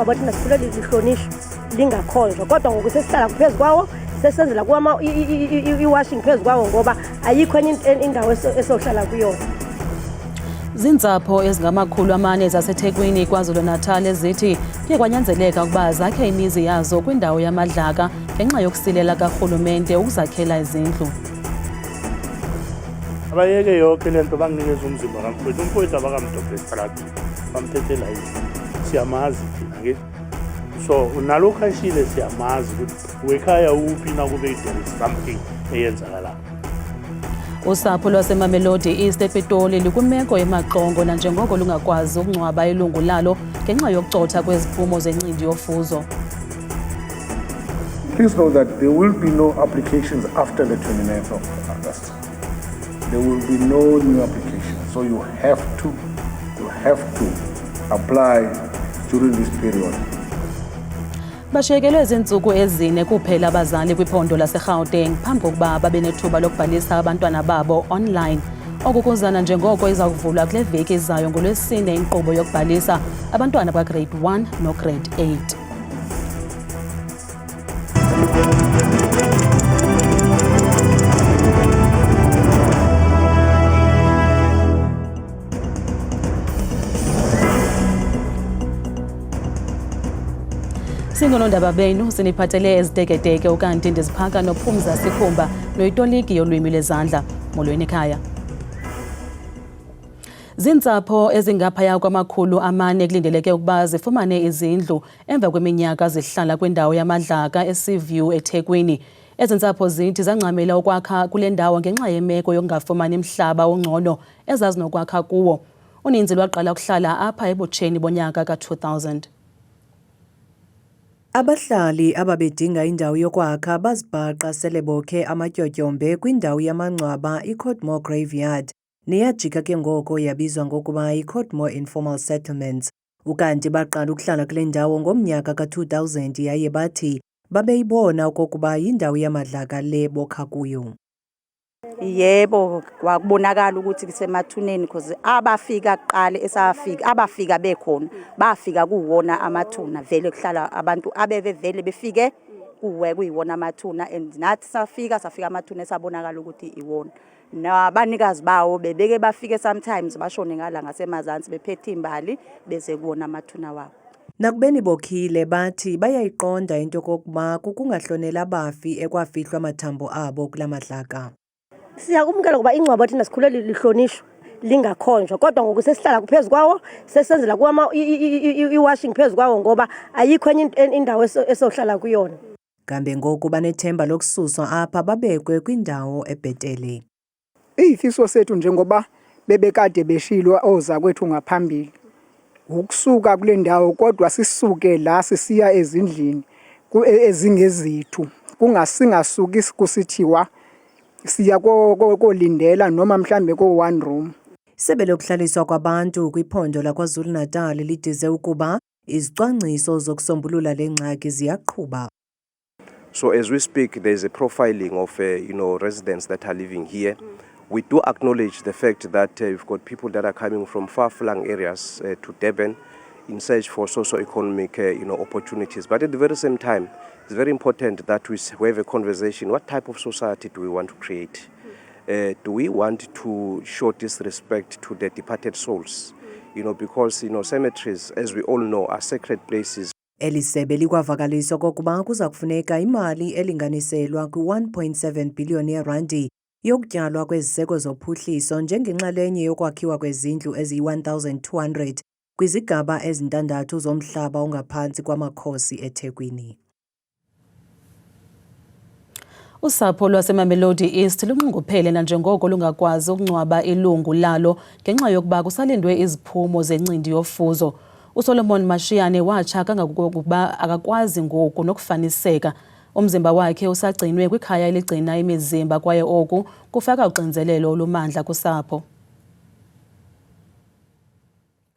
ingcwaba thina sikhule lihlonishwa lingakhonjwa, kodwa ngoku sesihlala phezu kwawo sesenzela kwama i-washing phezu kwawo ngoba ayikho enye indawo esohlala kuyona. Zintsapho ezingamakhulu zaseThekwini KwaZulu-Natal ezithi kuye kwanyanzeleka ukuba zakhe imizi yazo kwindawo yamadlaka ngenxa yokusilela karhulumente ukuzakhela izindlu. Abayeke yonke lento banginikeza umzimba kaMfowethu. Umfowethu abakamdobhe esitratweni bamthethela izindlu. Siyamazi thina ke. So unalokho ashile siyamazi ukuthi wekhaya uphi nakube there is something eyenzakalayo. Usapho lwaseMamelodi East ePitoli likwimeko yemaqongo nanjengoko lungakwazi ukungcwaba ilungu lalo ngenxa yokucotha kweziphumo zencindi yofuzo. Please know that there will be no applications after the 29th of August. There will be no new applications. So you have to apply during this period. Bashiyekelwe izintsuku ezine kuphela abazali kwiphondo laseGauteng phambi kokuba babe nethuba lokubhalisa abantwana babo online. Oku kuzana njengoko iza kuvulwa kule veki izayo ngoLwesine inkqubo yokubhalisa abantwana bagrade 1 nograde 8. Singonondaba benu siniphathele eziteketeke ukanti ndiziphaka noPhumza Sikhumba noyitoliki yolwimi lezandla. Molweni ekhaya. Zintsapho ezingaphaya kwamakhulu 4 kulindeleke ukuba zifumane izindlu emva kweminyaka zihlala kwindawo yamadlaka eSeaview eThekwini. Ezintsapho zithi zangcamela ukwakha kule ndawo ngenxa yemeko yokungafumani umhlaba ongcono ezazinokwakha kuwo. Uninzi lwaqala ukuhlala apha ebutsheni bonyaka ka-2000. Abahlali ababedinga indawo yokwakha bazibhaqa sele bokhe amatyotyombe kwindawo yamangcwaba iCottmore Graveyard neyajika ke ngoko yabizwa ngokuba iCottmore Informal Settlements. Ukanti baqala ukuhlala kule ndawo ngomnyaka ka-2000 yaye bathi babeyibona okokuba yindawo yamadlaka le bokha kuyo. Yebo, kwakubonakala ukuthi kusemathuneni because abafika kuqala abafika bekhona bafika kuwona amathuna vele kuhlala abantu abevele befike kuyiwona amathuna and nathi safika amathuna esabonakala ukuthi iwona. Nabanikazi bawo bebeke bafike sometimes bashone ngala ngasemazansi bephethe imbali bese kuwona amathuna wabo. Nakubeni bokhile bathi bayayiqonda into kokuba kukungahlonela abafi ekwafihlwa amathambo abo kulamadlaka. Siyakumkela ngoba ingcwaba thina sikhule lihlonishwa lingakhonjwa, kodwa ngoku sesihlala phezu kwawo sesenzela kwama i-washing phezu kwawo ngoba ayikho enye indawo esohlala kuyona. Kambe ngoku banethemba lokususwa apha babekwe kwindawo ebhetele. Iyifiso sethu njengoba bebekade beshilwa oza kwethu ngaphambili ukusuka kule ndawo, kodwa sisuke la sisiya ezindlini ezingezithu kungasingasuki kusithiwa siya kolindela noma mhlambe ko-one room. Isebe lokuhlaliswa kwabantu kwiphondo laKwaZulu-Natal lidize ukuba izicwangciso zokusombulula le ngxaki ziyaqhuba. So as we speak, there is a profiling of residents that are living here. We do acknowledge the fact that we've got people that are coming from far-flung areas to Durban in search for socio-economic opportunities. But at the very same time, it's very important that we have a conversation. What type of society do we want to create? Do we want to show disrespect to the departed souls? Because cemeteries, as we all know, are sacred places. Elisebe likwavakaliswa kokuba kuza kufuneka imali elinganiselwa ku-1.7 billion yeerandi yokutyalwa kweziseko zophuhliso njengenxalenye yokwakhiwa kwezindlu eziyi-1,200 kwizigaba ezintandathu zomhlaba ongaphantsi kwamakhosi eThekwini. Usapho lwaseMamelodi East lunxunguphele nanjengoko lungakwazi ukungcwaba ilungu lalo ngenxa yokuba kusalindwe iziphumo zencindi yofuzo. USolomon Mashiyane watsha kangangokuba akakwazi ngoku nokufaniseka. Umzimba wakhe usagcinwe kwikhaya eligcina imizimba kwaye oku kufaka uxinzelelo olumandla kusapho.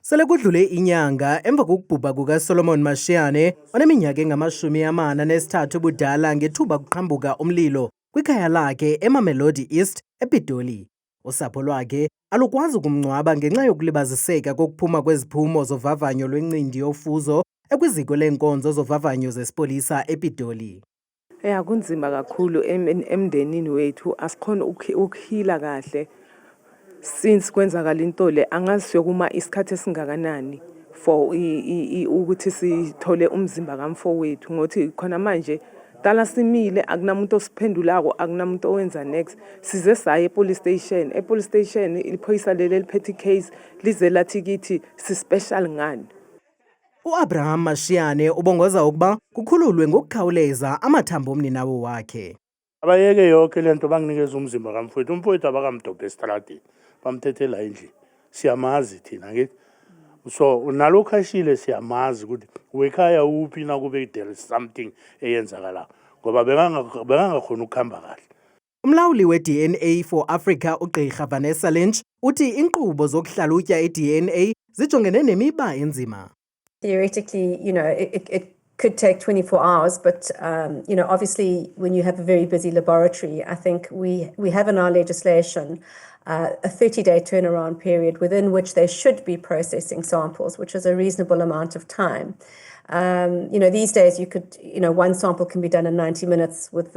Sele kudlule inyanga emva kokubhubha kukaSolomon Mashiyane oneminyaka engama-43 budala ngethuba kuqhambuka umlilo kwikhaya lakhe eMamelodi East ePitoli. Usapho lwakhe alukwazi ukumngcwaba ngenxa yokulibaziseka kokuphuma kweziphumo zovavanyo lwencindi yofuzo ekwiziko leenkonzo zovavanyo zesipolisa ePitoli. Kunzima kakhulu emndenini wethu asikhona ukuhila kahle since kwenzakala into le angazi siyokuma isikhathi esingakanani for ukuthi sithole umzimba kamfowethu ngothi khona manje dala simile akunamuntu osiphendulako akunamuntu owenza next size saye epolice station iphoyisa leli liphethe case lize lathi kithi si special ngani. UAbraham Mashiyane ubongoza ukuba kukhululwe ngokukhawuleza amathambo omninawo wakhe. Abayeke yonke lento banginikeza umzimba kamfowethu. Umfowethu abakamdobhe estradini. Bamthethela endlini. Siyamazi thina ngithi. So nalokho ashile siyamazi ukuthi wekhaya uphi na kube there is something eyenzakala ngoba bengangakhona ukuhamba kahle. Umlawuli we-DNA for Africa uGqirha Vanessa Lynch uthi inkqubo zokuhlalutya i-DNA zijongene nemiba enzima. Theoretically, it could take 24 hours, but, obviously when you have a very busy laboratory, I think we have in our legislation a 30-day turnaround period within which they should be processing samples, which is a reasonable amount of time. These days you could, one sample can be done in 90 minutes with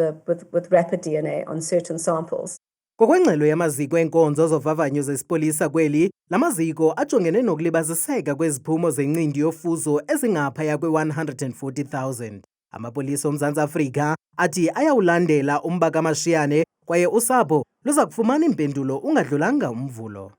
rapid DNA on certain samples. Ngokwengxelo yamaziko enkonzo zovavanyo zesipolisa kweli, lamaziko ajongene nokulibaziseka kweziphumo zencindi yofuzo ezingaphaya kwe-140,000. Amapolisa oMzantsi Afrika athi ayawulandela umba kaMashiyane kwaye usapho luza kufumana impendulo ungadlulanga umvulo.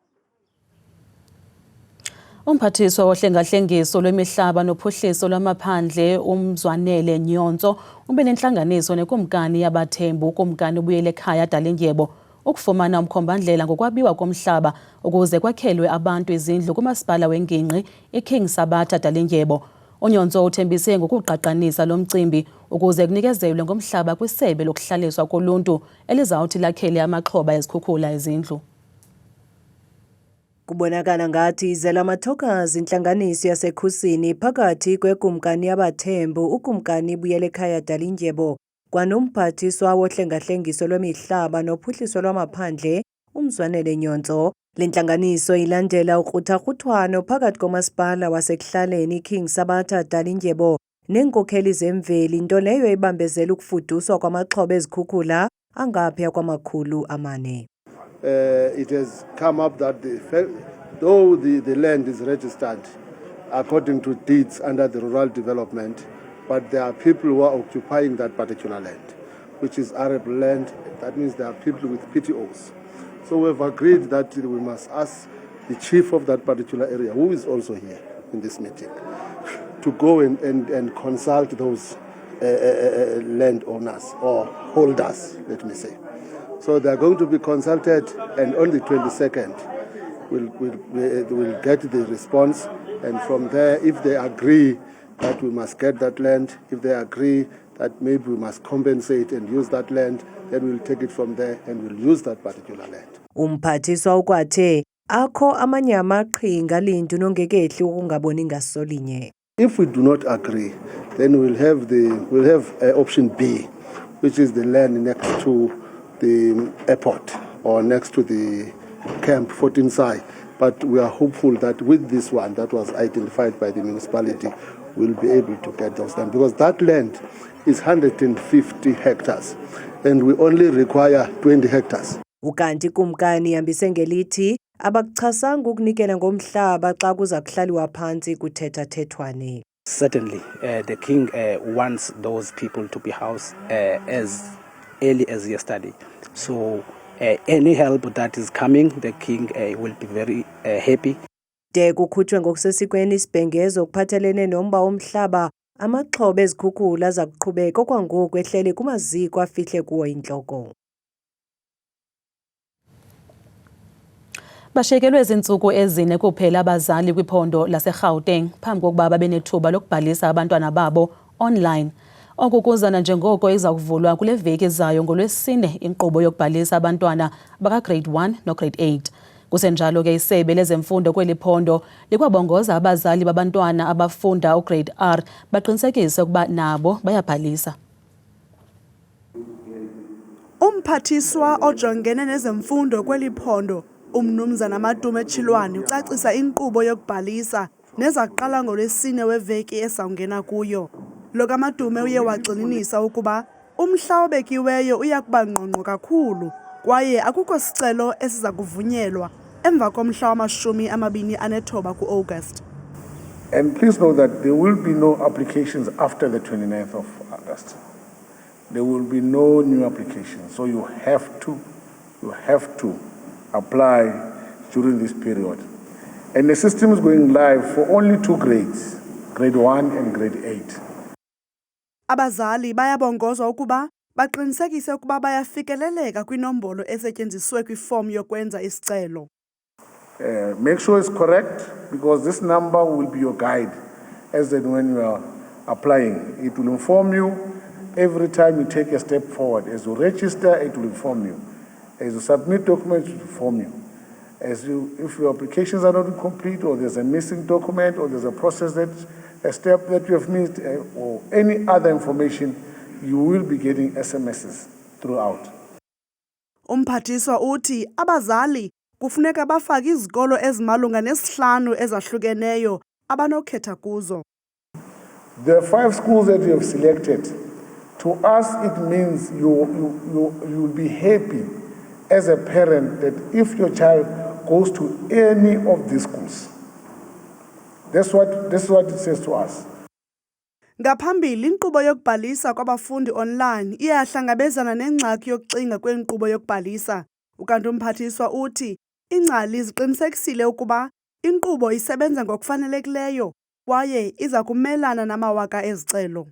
Umphathiswa wohlengahlengiso lwemihlaba nophuhliso lwamaphandle uMzwanele Nyonso ube nenhlanganiso nekumkani yabathembu ukumkani ubuyele ekhaya Dalindyebo ukufumana umkhombandlela ngokwabiwa komhlaba ukuze kwakhelwe abantu izindlu kumasipala wengingqi iKing Sabata Dalindyebo. uNyonso uthembise ngokuqaqanisa lo mcimbi ukuze kunikezelwe ngomhlaba kwisebe lokuhlaliswa koluntu elizawuthi lakhele amaxhoba ezikhukhula ezindlu. Kubonakala ngathi Zelamathokazi intlanganiso yasekhusini phakathi kwekumkani yabathembu ukumkani buyele ekhaya Dalindyebo kwanomphathiswa wohlengahlengiso lwemihlaba nophuhliso lwamaphandle uMzwanele Nyonso. Le ntlanganiso ilandela ukrutharhuthwano phakathi komasipala wasekuhlaleni iKing Sabata Dalindyebo neenkokheli zemveli nto leyo ebambezela ukufuduswa kwamaxhoba ezikhukhula angaphaya kwama400. It has come up that though the land is registered according to deeds under the rural development, but there are people who are occupying that particular land, which is Arab land. That means there are people with PTOs. So we've agreed that we must ask the chief of that particular area, who is also here in this meeting, to go and consult those landowners or holders, let me say. So they are going to be consulted, and on the 22nd, we'll get the response. And from there, if they agree that we must get that land, if they agree that maybe we must compensate and use that land, then we'll take it from there and we'll use that particular land. Umphathiswa ukwathe akho amanye amaqhinga lintu nongekehli ukungaboni ngasolinye. If we do not agree, then we'll have option B, which is the land next to the airport or next to the camp 14 Sai. But we are hopeful that with this one that was identified by the municipality, we'll be able to get those done, because that land is 150 hectares and we only require 20 hectares. Ukanti kumkani yambise ngelithi abakuchasanga ukunikela ngomhlaba xa kuza kuhlaliwa phansi kuthetha-thethwane. Certainly, the king wants those people to be housed as early as yesterday. So any help that is coming, the king will be very happy. De kukhutshwe ngokusesikweni isibhengezo kuphathelene nomba womhlaba amaxhoba ezikhukhula aza kuqhubeka okwangoku ehlele kumaziko afihle kuwo intloko. Bashekelwe izintsuku ezine kuphela abazali kwiphondo laseGauteng phambi kokuba babe nethuba lokubhalisa abantwana babo online. Okukuzana njengoko iza kuvulwa kule veki ezayo ngoLwesine inkqubo yokubhalisa abantwana baka grade 1 no grade 8. Kusenjalo ke isebe lezemfundo kweli phondo likwabongoza abazali babantwana abafunda ugrade R baqinisekise ukuba nabo bayabhalisa. Umphathiswa ojongene nezemfundo kweli phondo uMnumzana Madume Chilwane ucacisa inkqubo yokubhalisa nezaqala ngolwesine weveki esawungena kuyo. Lo kaMadume uye wagxininisa ukuba umhla obekiweyo uya kuba ngqongqo kakhulu kwaye akukho sicelo esiza kuvunyelwa emva komhla wama-29 ku-August. And please know that there will be no applications after the 29th of August. There will be no new applications. So you have to apply during this period. And the system is going live for only 2 grades, grade 1 and grade 8. Abazali bayabongozwa ukuba baqinisekise ukuba bayafikeleleka kwinombolo esetyenziswe kwiform yokwenza isicelo. Make sure it's correct, because this number will be your guide as and when you are applying. It will inform you every time you take a step forward. As you register, it will inform you. As you submit documents, it will inform you. If your applications are not complete, or there's a missing document, or there's a step that you have missed, or any other information, you will be getting SMSs throughout. Umphathiswa uthi abazali kufuneka bafake izikolo ezimalunga nesihlanu ezahlukeneyo abanokhetha kuzo. There are 5 schools that you have selected. To us, it means you will be happy as a parent that if your child goes to any of these schools. That's what it says to us. Ngaphambili inkqubo yokubhalisa kwabafundi online iyahlangabezana nengxaki yokucinga kwenkqubo yokubhalisa. Ukanti umphathiswa uthi ingcali ziqinisekisile ukuba inkqubo isebenza ngokufanelekileyo kwaye iza kumelana namawaka ezicelo.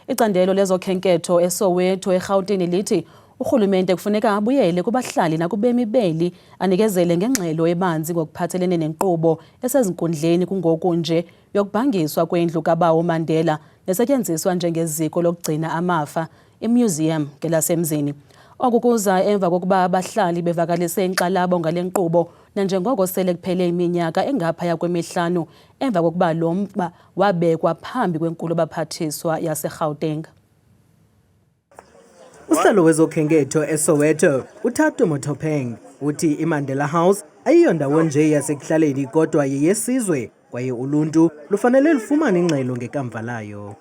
Icandelo lezokhenketho eSoweto eGauteng lithi urhulumente kufuneka abuyele kubahlali nakubemi beli anikezele ngengxelo ebanzi ngokuphathelene nenkqubo esezinkundleni kungoku nje yokubhangiswa kwendlu kaBawo Mandela nesetyenziswa njengeziko lokugcina amafa imuseum ngelasemzini. Oku kuza emva kokuba abahlali bevakalise inkxalabo ngale nkqubo nanjengoko sele kuphele iminyaka engaphaya kwemihlanu emva kokuba lo mba wabekwa phambi kwenkulu baphathiswa yaseGauteng. Usihlalo wezokhenketho eSoweto uThatu Motopeng uthi iMandela House ayiyondawo nje yasekuhlaleni kodwa yeyesizwe kwaye uluntu lufanele lufumane ingxelo ngekamva layo.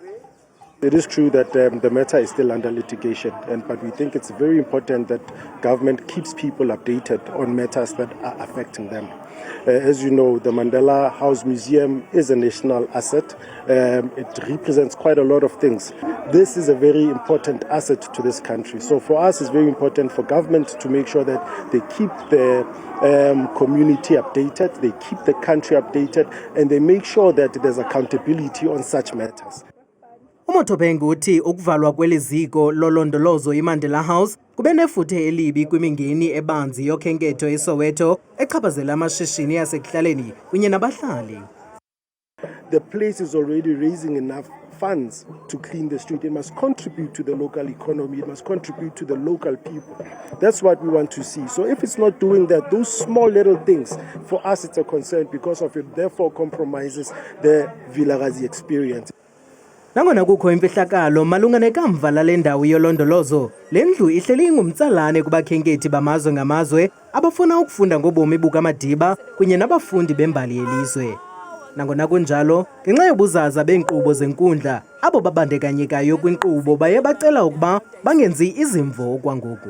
It is true that the matter is still under litigation, but we think it's very important that government keeps people updated on matters that are affecting them. As you know, the Mandela House Museum is a national asset. It represents quite a lot of things. This is a very important asset to this country. So for us, it's very important for government to make sure that they keep the community updated, they keep the country updated, and they make sure that there's accountability on such matters. Umotopeng uthi ukuvalwa kweliziko lolondolozo iMandela House kube nefuthe elibi kwimingeni ebanzi yokhenketho eSoweto echaphazela amashishini yasekuhlaleni kunye nabahlali. The place is already raising enough funds to clean the street. It must contribute to the local economy. It must contribute to the local people. That's what we want to see. So if it's not doing that, those small little things, for us it's a concern because of it therefore compromises the Vilakazi experience. Nangona kukho imfihlakalo malunga nekamva lale ndawo yolondolozo, le ndlu ihleli ingumtsalane kubakhenkethi bamazwe ngamazwe abafuna ukufunda ngobomi bukaMadiba kunye nabafundi bembali yelizwe. Nangona kunjalo, ngenxa yobuzaza beenkqubo zenkundla, abo babandekanyekayo kwinkqubo baye bacela ukuba bangenzi izimvo okwangoku.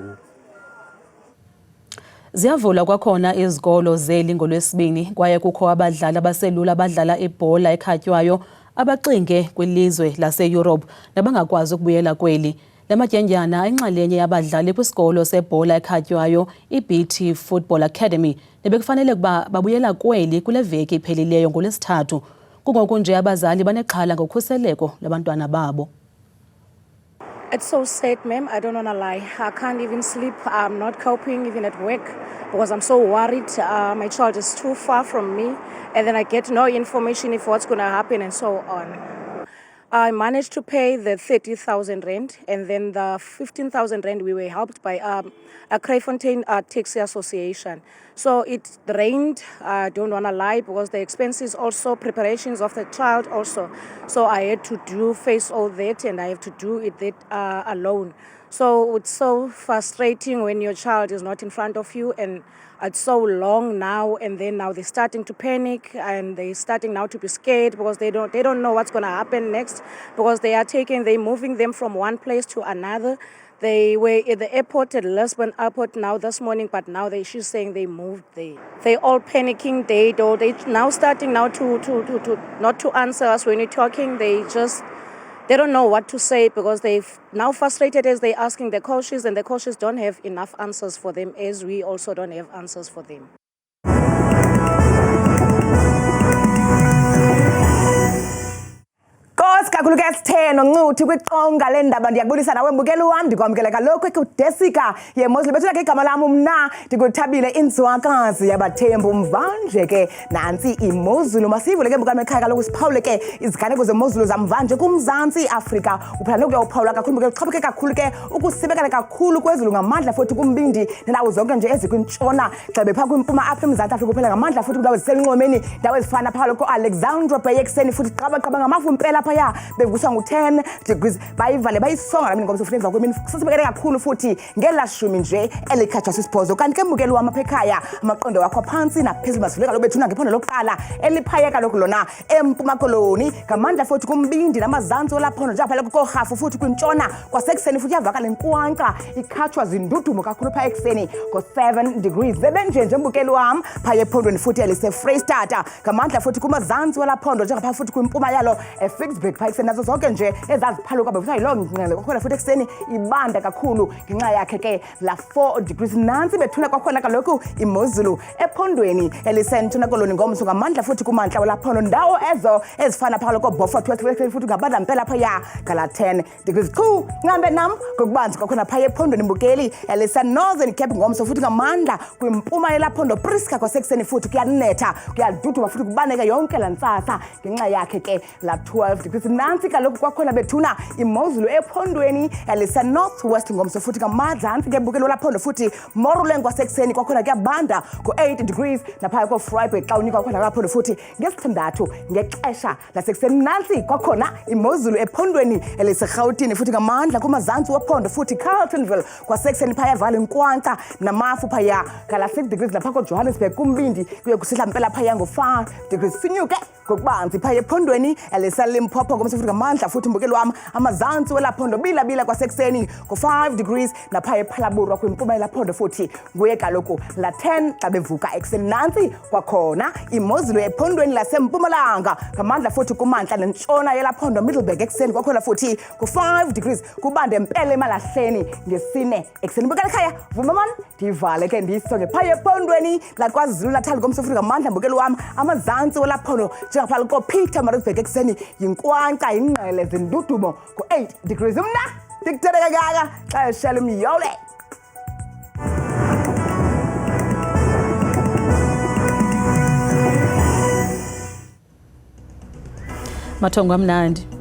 Ziyavula kwakhona izikolo zeli ngolwesibini kwaye kukho abadlali abaselula abadlala ibhola ekhatywayo abaxinge kwilizwe laseEurope nabangakwazi ukubuyela kweli. Le matyendyana ayinxalenye yabadlali kwisikolo sebhola ekhatywayo iBT Football Academy nebekufanele ukuba babuyela kweli kule veki iphelileyo ngolwesithathu. Kungoku nje abazali banexhala ngokhuseleko labantwana babo. It's so sad, ma'am. I don't want to lie. I can't even sleep. I'm not coping even at work because I'm so worried. My child is too far from me. And then I get no information if what's going to happen and so on. I managed to pay the 30,000 rand, and then the 15,000 rand we were helped by a Crayfontein Taxi Association. So it rained, I don't want to lie, because the expenses also, preparations of the child also. So I had to face all that, and I have to do it alone. So it's so frustrating when your child is not in front of you, and it's so long now, and then now they're starting to panic, and they're starting now to be scared because they don't know what's going to happen next, because they're moving them from one place to another. They were at the airport, at Lisbon Airport now this morning, but now she's saying they moved there. They're all panicking. They now starting now to not to answer us when we're talking. They don't know what to say, because they've now frustrated as they're asking the coaches, and the coaches don't have enough answers for them, as we also don't have answers for them. Kakhulu ke sitheno ncuthi kwiqonga lendaba ndiyakubulisa nawe mbukeli wami ndikwamkela kaloku kudesika yemozulu bethuna ke igama lami mna ndikuthabile inzwakazi yabathembu mvanje ke nansi imozulu masivule ke mbukami ekhaya kaloku siphawule ke iziganeko zemozulu zamvanje kumzantsi Afrika uphela nokuyaphawula kakhulu mbukeli uxhaphuke kakhulu ke ukusibekela kakhulu kwezulu ngamandla futhi kumbindi nendawo zonke nje ezikwintshona gxebe phaa kwimpuma apha emzantsi Afrika uphela ngamandla futhi kwiindawo ezisenxwemeni ndawo ezifana phakathi ko-Alexandra Bay ekuseni futhi qabaqaba ngamafumpela phaya bevuswa ngu-10 degrees bayivale bayisonga nami ngomso futhi emva kwemini sisibekele kakhulu futhi ngelashumi nje elikhatshwa sisibhozo kanti ke mbukeli wami apha ekhaya amaqondo wakho phansi naphezulu masivule kaloku bethuna ngephondo lokuqala eliphaya kaloku lona empuma koloni ngamandla futhi kumbindi namazantsi olaphondo nje apha koRhafu futhi kwintshona kwasekuseni futhi yavakala inkwanka ikhatshwa zindudumo kakhulu phaya ekuseni ngo-7 degrees zebenjenje mbukeli wami phaya ephondweni futhi elise-Freystata ngamandla futhi kumazantsi olaphondo njengapha futhi kwimpuma yalo eFixburg phaya ekuseni nazo zonke nje ezaziphaluka bevutha yiloo ngqele kwakhona futhi ekuseni ibanda kakhulu ngenxa yakhe ke la 4 degrees nansi bethuna kwakhona kaloku imozulu ephondweni elisentshona koloni ngomso ngamandla futhi kumantla olaphondo ndawo ezo ezifana phakathi koBeaufort West futhi ngabanda mpela phaya ngala 10 degrees nqambe nam ngokubanzi kwakhona phaya ephondweni mbukeli elise-Northern Cape ngomso futhi ngamandla kwimpuma yelaphondo Priska kwasekuseni futhi kuyanetha kuyaduduma futhi kubaneka yonke la ntsasa ngenxa yakhe ke la 12 degrees nansi kaloku kwakhona bethuna imozulu ephondweni elise-North West ngomso futhi ngamazantsi ke mbukeli olaphondo futhi Moruleng kwasekuseni kwakhona kuyabanda ku-8 degrees naphaya koFreiburg xa unika kwakhona laphondo futhi ngesithandathu ngexesha lasekuseni nansi kwakhona imozulu ephondweni elise-Gauteng futhi ngamandla kumazantsi wephondo futhi Carletonville kwasekuseni phaya yavala inkwanka namafu phaya ngala 6 degrees napha koJohannesburg kumbindi kuye kusihla mpela phaya ngo-5 degrees sinyuke ngokubanzi phaya ephondweni elise-Limpopo ngomso futhi ngamandla futhi mbukeli wami amazantsi welaphondo bila kwasekuseni ngo-5 degrees naphaya ePhalaborwa kwimpuma yelaphondo futhi nguye kaloku la 10 xa bevuka ekuseni nansi kwakhona imozulu ephondweni lasempumalanga ngamandla futhi kumantla nentshona yelaphondo Middleburg ekuseni kwakhona futhi ku-5 degrees kubande mpela emalahleni ngesine ekuseni mbukeli ekhaya vuma mani ndivale ke ndiyisonge phaya ephondweni laKwaZulu Natal ngomso futhi ngamandla mbukeli wami amazantsi welaphondo njengapha koPietermaritzburg ekuseni yinkwanka ingqele zindudumo ku-8 degrees mna ndikuthele kangaka xa eshela umyole Mathongo amnandi.